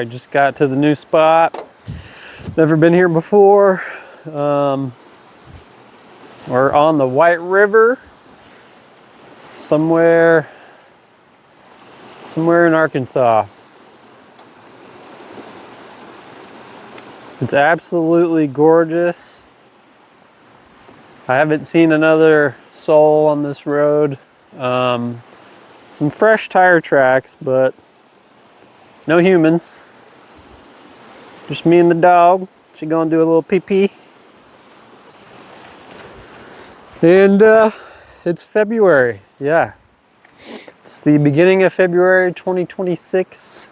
Alright, just got to the new spot. Never been here before. We're on the White River. Somewhere in Arkansas. It's absolutely gorgeous. I haven't seen another soul on this road. Some fresh tire tracks, but no humans. Just me and the dog. She gonna do a little pee-pee. And it's February, yeah. It's the beginning of February 2026.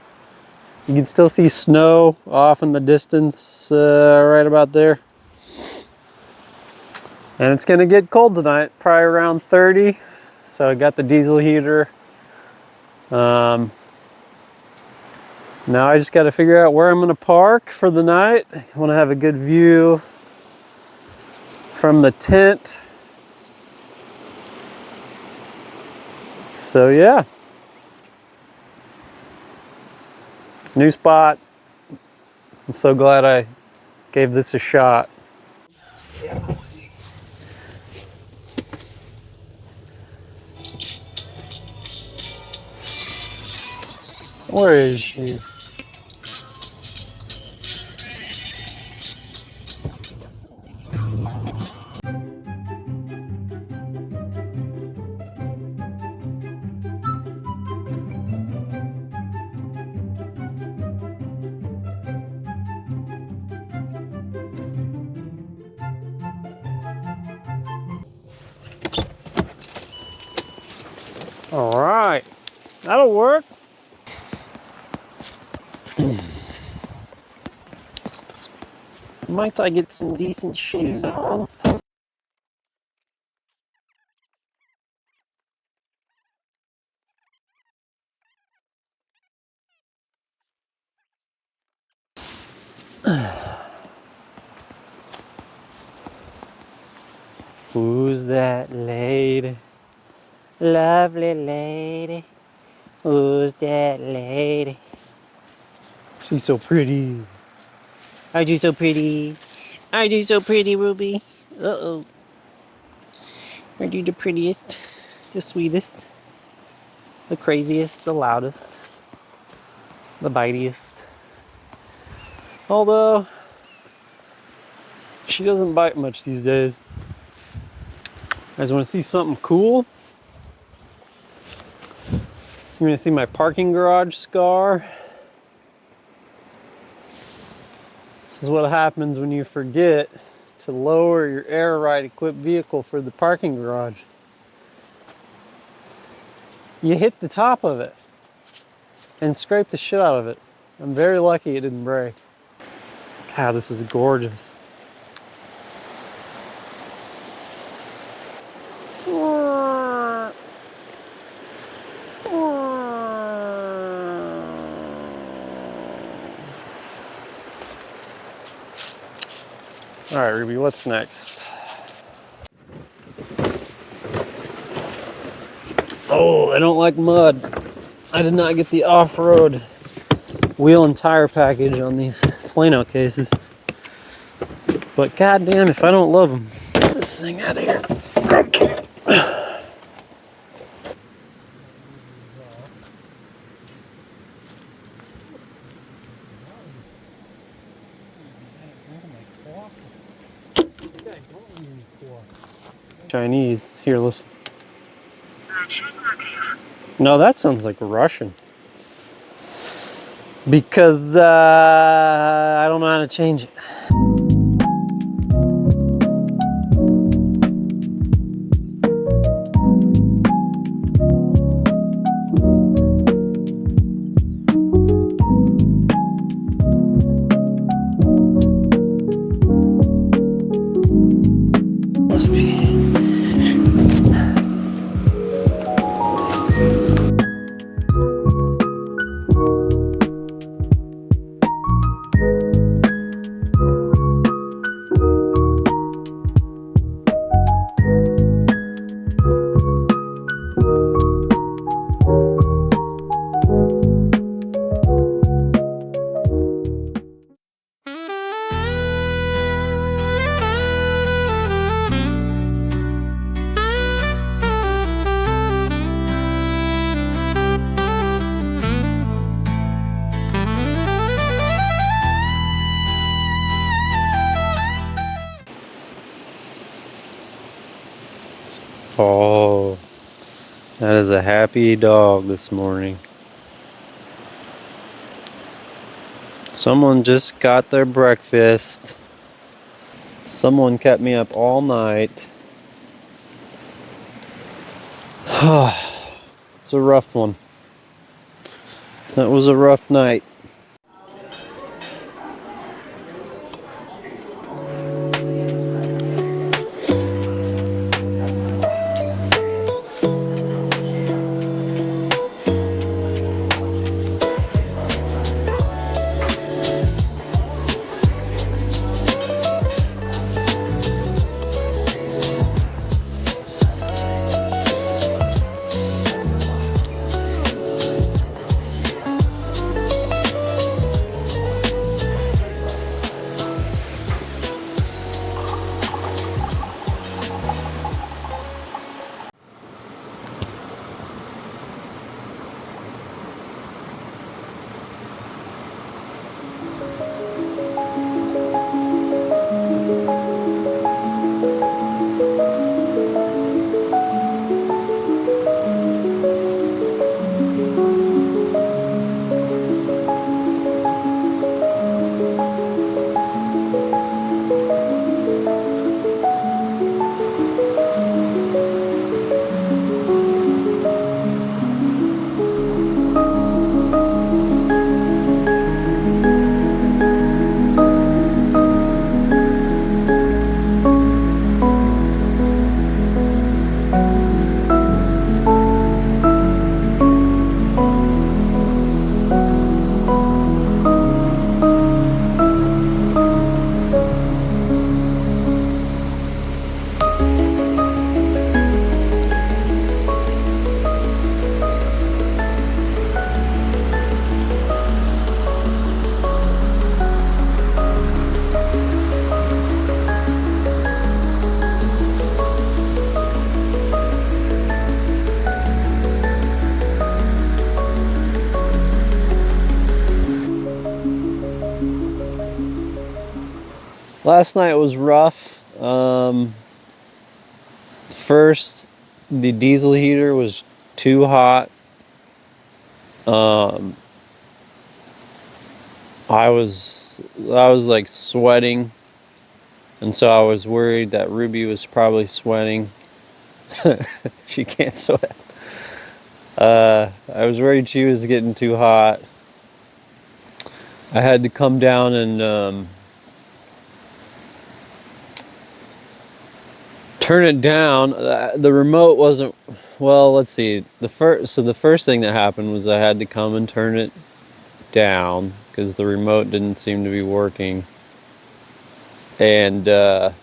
You can still see snow off in the distance, right about there. And it's gonna get cold tonight, probably around 30. So I got the diesel heater. Now I just gotta figure out where I'm gonna park for the night. I wanna have a good view from the tent. So yeah. New spot. I'm so glad I gave this a shot. Where is she? All right, that'll work. Might I get some decent shoes on? Who's that lady? Lovely lady. Who's that lady? She's so pretty. Aren't you so pretty? Aren't you so pretty, Ruby? Uh-oh. Aren't you the prettiest? The sweetest? The craziest? The loudest? The bitiest? Although, she doesn't bite much these days. You guys want to see something cool? You're going to see my parking garage scar. This is what happens when you forget to lower your air ride equipped vehicle for the parking garage. You hit the top of it and scrape the shit out of it. I'm very lucky it didn't break. God, this is gorgeous. All right, Ruby, what's next? Oh, I don't like mud. I did not get the off-road wheel and tire package on these Plano cases. But goddamn, if I don't love them. Get this thing out of here. Okay. Chinese. Here, listen. No, that sounds like Russian. Because I don't know how to change it. Must be. Oh, that is a happy dog this morning. Someone just got their breakfast. Someone kept me up all night. It's a rough one. That was a rough night. Last night was rough. First, the diesel heater was too hot. I was like sweating, and so I was worried that Ruby was probably sweating. She can't sweat. I was worried she was getting too hot. I had to come down and turn it down. The remote wasn't, well, let's see. The first thing that happened was I had to come and turn it down because the remote didn't seem to be working. And that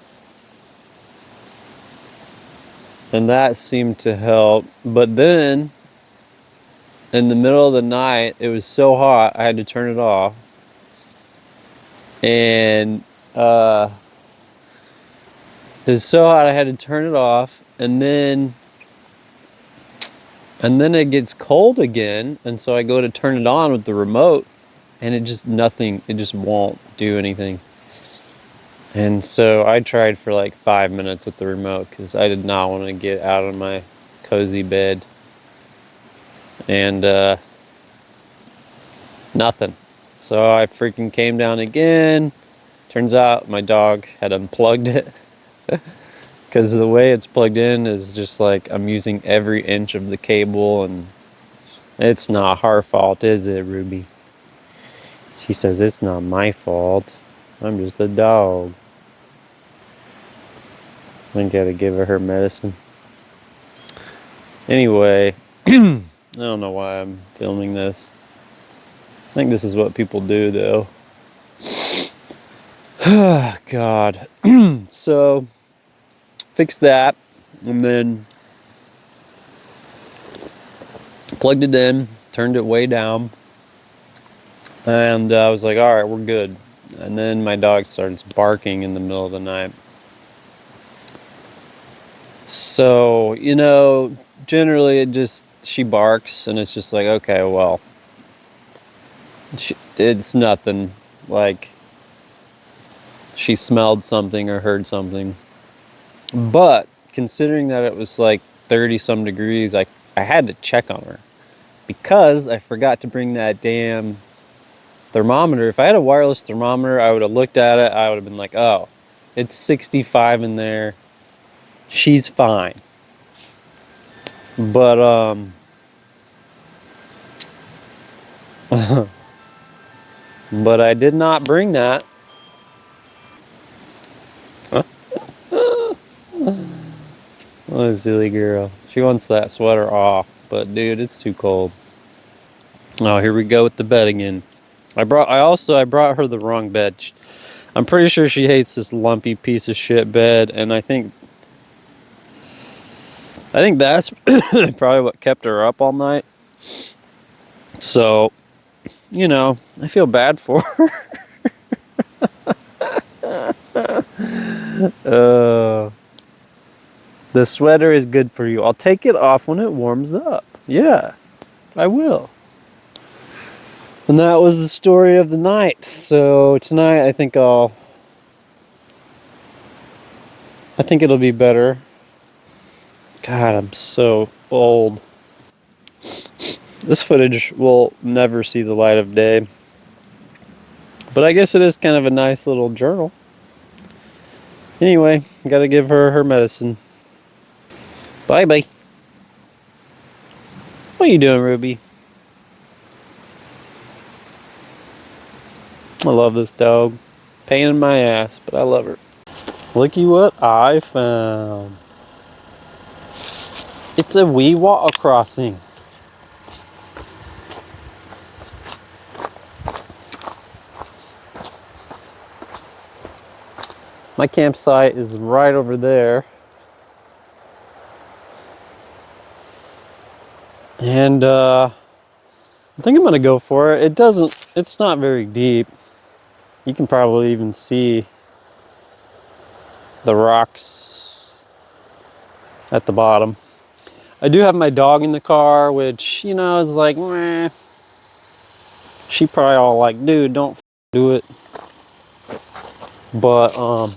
seemed to help. But then in the middle of the night, it was so hot I had to turn it off. And it was so hot I had to turn it off, and then it gets cold again, and so I go to turn it on with the remote, and it just won't do anything. And so I tried for like 5 minutes with the remote because I did not want to get out of my cozy bed. And nothing. So I freaking came down again. Turns out my dog had unplugged it. Because the way it's plugged in is just like I'm using every inch of the cable, and it's not her fault, is it, Ruby? She says it's not my fault. I'm just a dog. I gotta give her medicine. Anyway, I don't know why I'm filming this. I think this is what people do, though. God. So, fixed that, and then plugged it in, turned it way down, and I was like, all right, we're good. And then my dog starts barking in the middle of the night. So, generally she barks, and it's just like, okay, well, it's nothing. Like, she smelled something or heard something. But considering that it was like 30 some degrees. I had to check on her because I forgot to bring that damn thermometer. If I had a wireless thermometer, I would have looked at it. I would have been like, oh, it's 65 in there. She's fine. But, but I did not bring that. What a silly girl. She wants that sweater off, but dude, it's too cold. Oh, here we go with the bed again. I brought her the wrong bed. I'm pretty sure she hates this lumpy piece of shit bed, and I think that's probably what kept her up all night. So, you know, I feel bad for her. The sweater is good for you. I'll take it off when it warms up. Yeah, I will. And that was the story of the night. So tonight I think it'll be better. God, I'm so old. This footage will never see the light of day. But I guess it is kind of a nice little journal. Anyway, gotta give her her medicine. Bye-bye. What are you doing, Ruby? I love this dog. Pain in my ass, but I love her. Looky what I found. It's a wee water crossing. My campsite is right over there. And I think I'm gonna go for it. It's not very deep. You can probably even see the rocks at the bottom. I do have my dog in the car, which, you know, is like, meh. She probably all like, dude, don't do it. But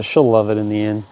she'll love it in the end.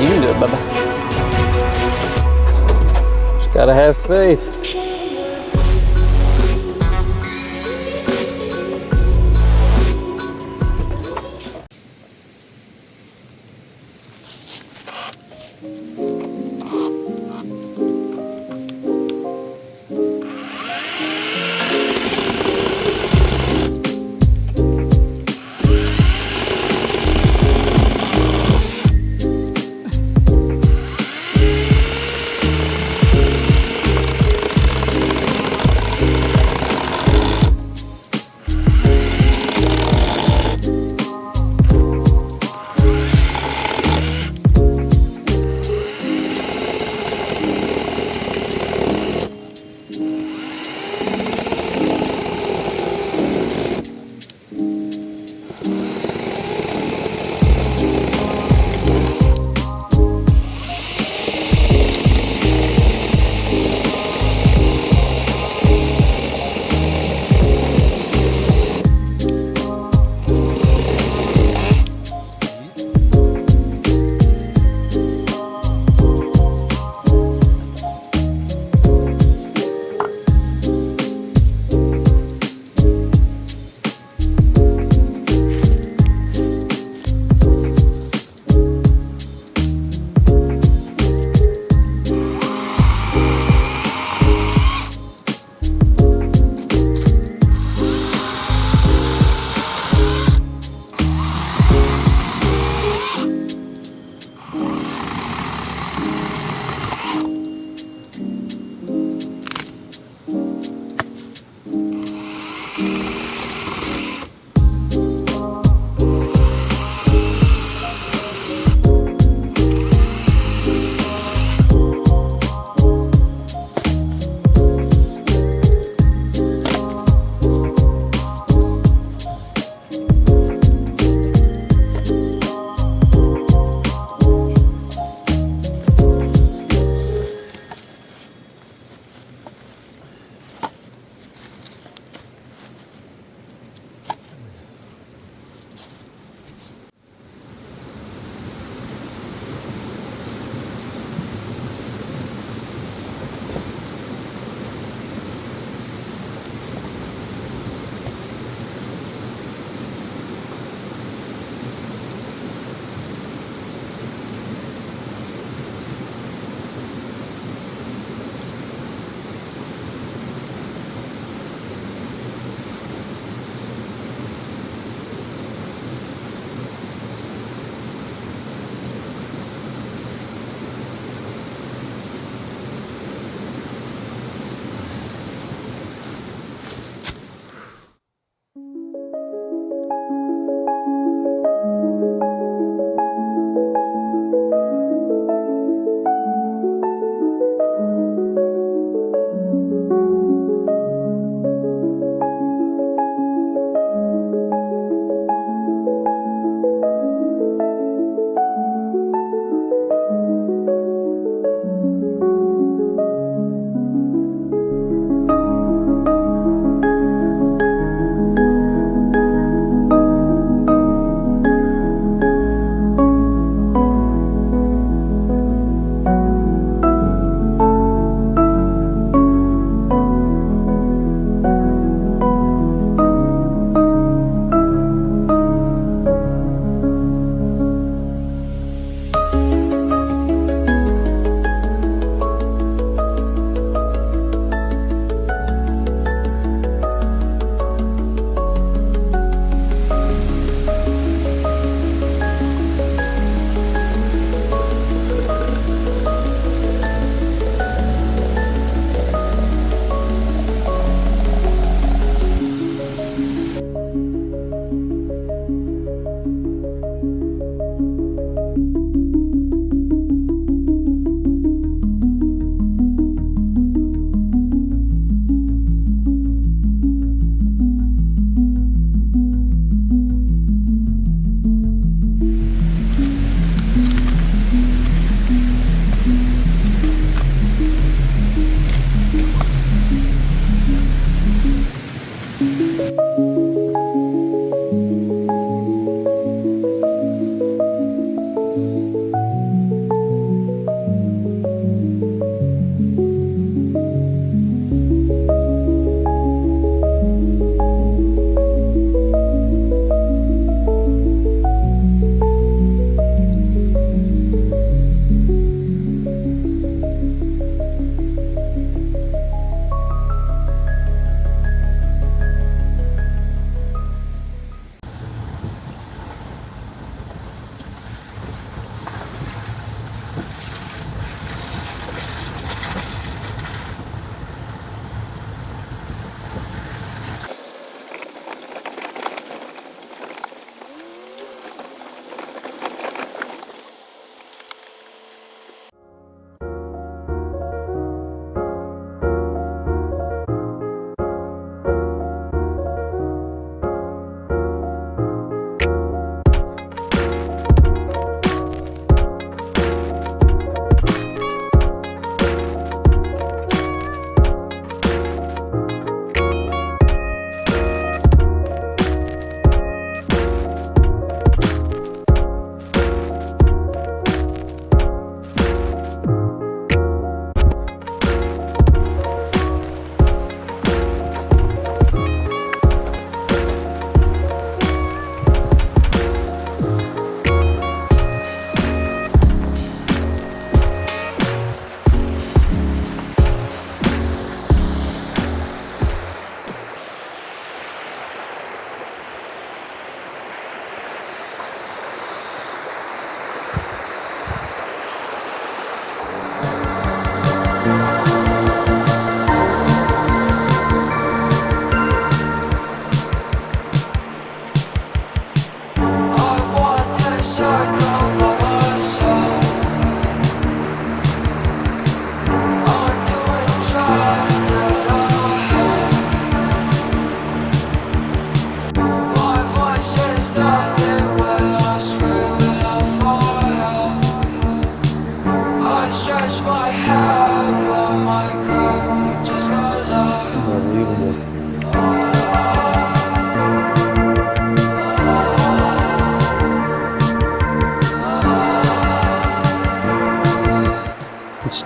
You can do it, Bubba. Just gotta have faith.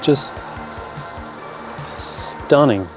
just stunning.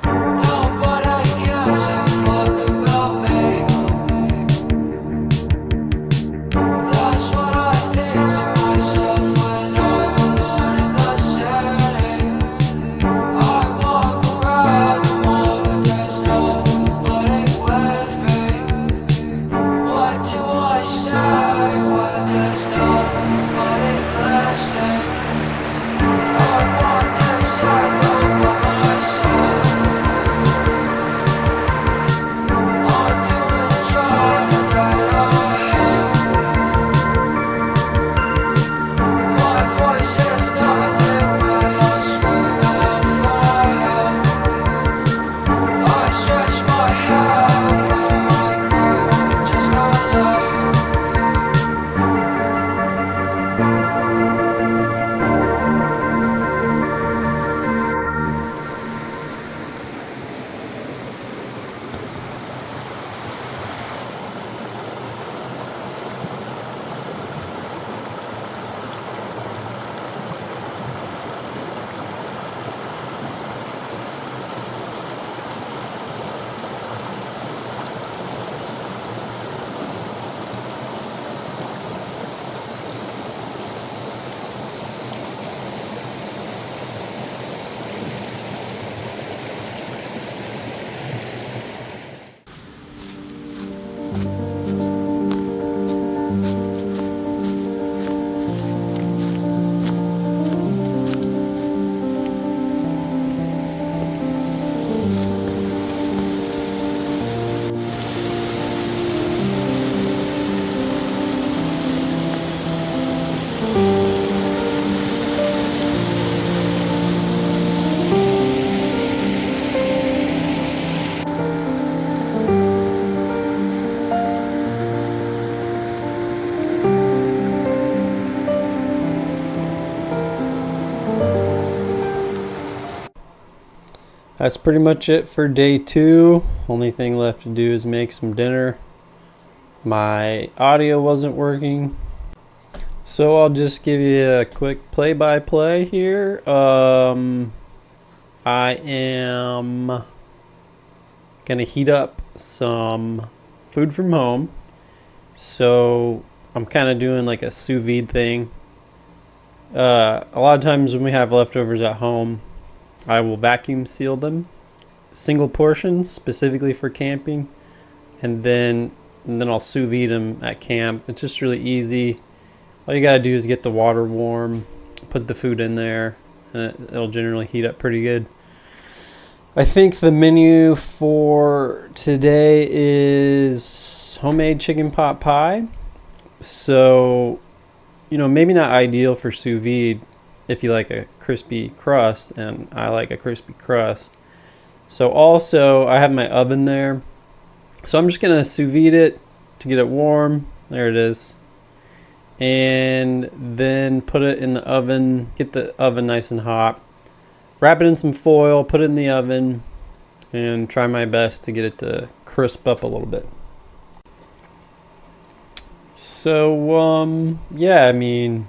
That's pretty much it for day 2. Only thing left to do is make some dinner. My audio wasn't working, so I'll just give you a quick play-by-play here. I am gonna heat up some food from home, so I'm kind of doing like a sous vide thing. A lot of times when we have leftovers at home, I will vacuum seal them, single portions specifically for camping, and then I'll sous vide them at camp. It's just really easy. All you gotta do is get the water warm, put the food in there, and it'll generally heat up pretty good. I think the menu for today is homemade chicken pot pie. So, maybe not ideal for sous vide if you like a crispy crust, and I like a crispy crust. So also, I have my oven there. So I'm just gonna sous vide it to get it warm. There it is. And then put it in the oven, get the oven nice and hot. Wrap it in some foil, put it in the oven, and try my best to get it to crisp up a little bit. So, yeah, I mean,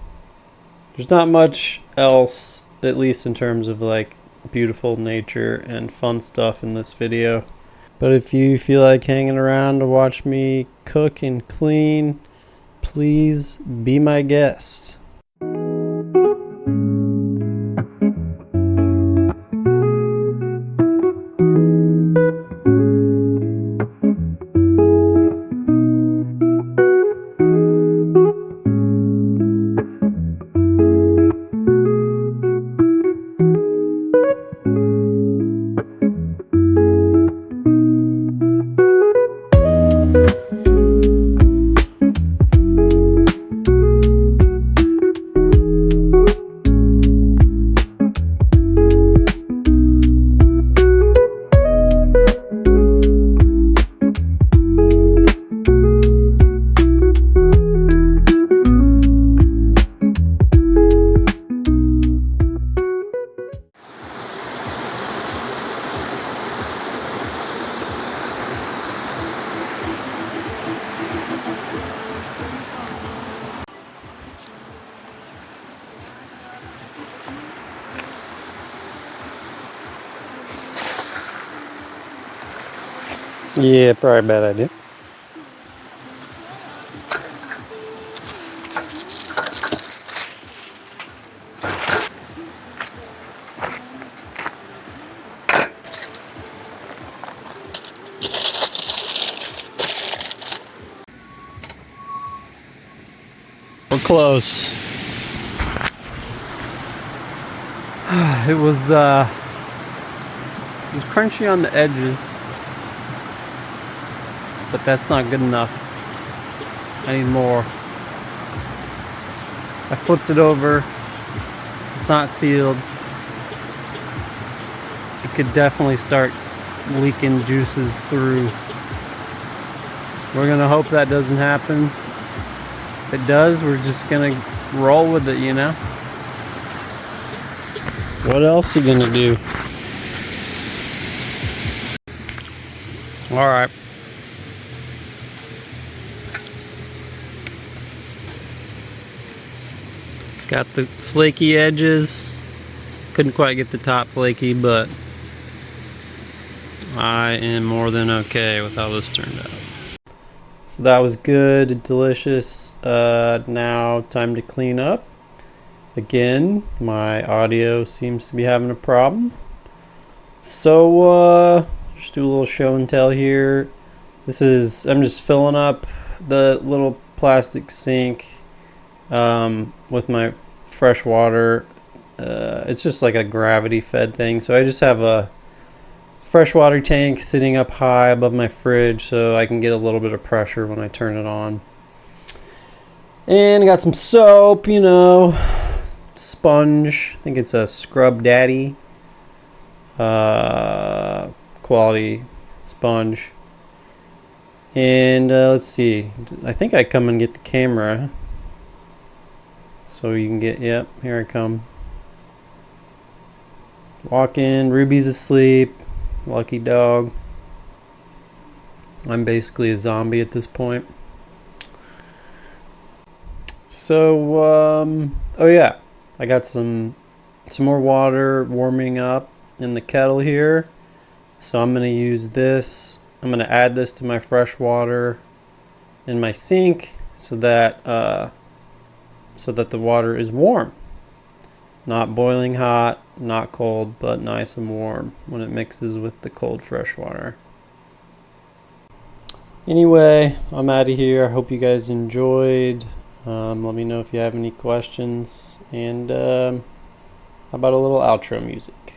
there's not much else, at least in terms of like beautiful nature and fun stuff in this video. But if you feel like hanging around to watch me cook and clean, please be my guest. Yeah, probably a bad idea. We're close. It was crunchy on the edges, but that's not good enough. I need more. I flipped it over. It's not sealed. It could definitely start leaking juices through. We're gonna hope that doesn't happen. If it does, we're just gonna roll with it, you know? What else are you gonna do? All right. Got the flaky edges. Couldn't quite get the top flaky, but I am more than okay with how this turned out. So that was good, delicious. Now time to clean up. Again, my audio seems to be having a problem. So just do a little show and tell here. I'm just filling up the little plastic sink with my fresh water. It's just like a gravity fed thing. So I just have a freshwater tank sitting up high above my fridge so I can get a little bit of pressure when I turn it on. And I got some soap, you know, sponge. I think it's a Scrub Daddy quality sponge. And let's see, I think I come and get the camera so you can get, yep, here I come. Walk in, Ruby's asleep, lucky dog. I'm basically a zombie at this point. So oh yeah, I got some more water warming up in the kettle here, so I'm gonna use this. I'm gonna add this to my fresh water in my sink so that the water is warm, not boiling hot, not cold, but nice and warm when it mixes with the cold fresh water. Anyway, I'm out of here. I hope you guys enjoyed. Let me know if you have any questions, and how about a little outro music?